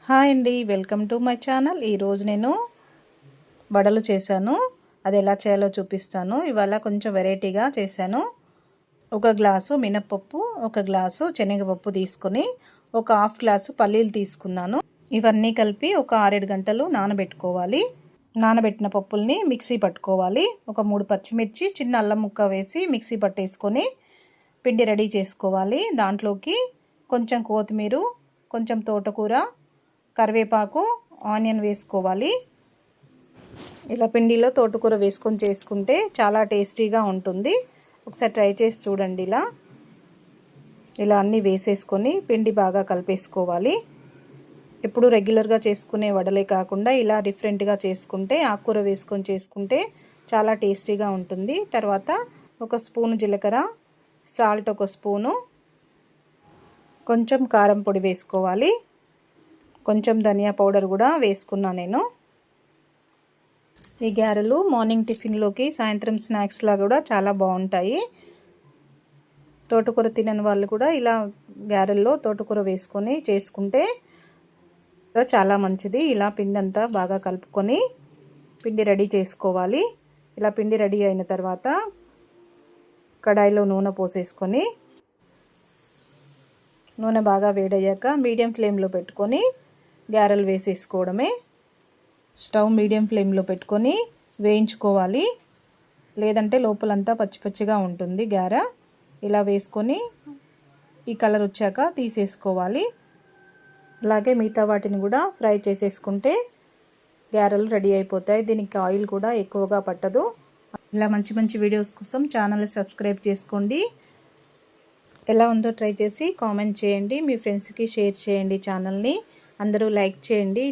Hi అండి, welcome to my channel. ఈరోజు నేను వడలు చేశాను. అది ఎలా చేయాలో చూపిస్తాను. ఇవాళ కొంచెం వెరైటీగా చేశాను. ఒక గ్లాసు మినపప్పు, ఒక గ్లాసు శనగపప్పు తీసుకొని ఒక హాఫ్ గ్లాసు పల్లీలు తీసుకున్నాను. ఇవన్నీ కలిపి ఒక 6-7 గంటలు నానబెట్టుకోవాలి. నానబెట్టిన పప్పుల్ని మిక్సీ పట్టుకోవాలి. ఒక 3 పచ్చిమిర్చి, చిన్న అల్లం ముక్క వేసి మిక్సీ పట్టేసుకొని పిండి రెడీ చేసుకోవాలి. దాంట్లోకి కొంచెం కొత్తిమీర, కొంచెం తోటకూర, కరివేపాకు, ఆనియన్ వేసుకోవాలి. ఇలా పిండిలో తోటకూర వేసుకొని చేసుకుంటే చాలా టేస్టీగా ఉంటుంది. ఒకసారి ట్రై చేసి చూడండి. ఇలా అన్నీ వేసేసుకొని పిండి బాగా కలిపేసుకోవాలి. ఎప్పుడు రెగ్యులర్గా చేసుకునే వడలే కాకుండా ఇలా డిఫరెంట్గా చేసుకుంటే, ఆకుకూర వేసుకొని చేసుకుంటే చాలా టేస్టీగా ఉంటుంది. తర్వాత ఒక స్పూను జీలకర్ర, సాల్ట్ ఒక స్పూను, కొంచెం కారం పొడి వేసుకోవాలి. కొంచెం ధనియా పౌడర్ కూడా వేసుకున్నా నేను. ఈ గారెలు మార్నింగ్ టిఫిన్లోకి, సాయంత్రం స్నాక్స్లా కూడా చాలా బాగుంటాయి. తోటకూర తినని వాళ్ళు కూడా ఇలా గారెల్లో తోటకూర వేసుకొని చేసుకుంటే చాలా మంచిది. ఇలా పిండి అంతా బాగా కలుపుకొని పిండి రెడీ చేసుకోవాలి. ఇలా పిండి రెడీ అయిన తర్వాత కడాయిలో నూనె పోసేసుకొని, నూనె బాగా వేడయ్యాక మీడియం ఫ్లేమ్లో పెట్టుకొని గారెలు వేసేసుకోవడమే. స్టవ్ మీడియం ఫ్లేమ్లో పెట్టుకొని వేయించుకోవాలి, లేదంటే లోపలంతా పచ్చి పచ్చిగా ఉంటుంది గారె. ఇలా వేసుకొని ఈ కలర్ వచ్చాక తీసేసుకోవాలి. అలాగే మిగతా వాటిని కూడా ఫ్రై చేసేసుకుంటే గారెలు రెడీ అయిపోతాయి. దీనికి ఆయిల్ కూడా ఎక్కువగా పట్టదు. ఇలా మంచి మంచి వీడియోస్ కోసం ఛానల్ని సబ్స్క్రైబ్ చేసుకోండి. ఎలా ఉందో ట్రై చేసి కామెంట్ చేయండి. మీ ఫ్రెండ్స్కి షేర్ చేయండి. ఛానల్ని అందరూ లైక్ చేయండి.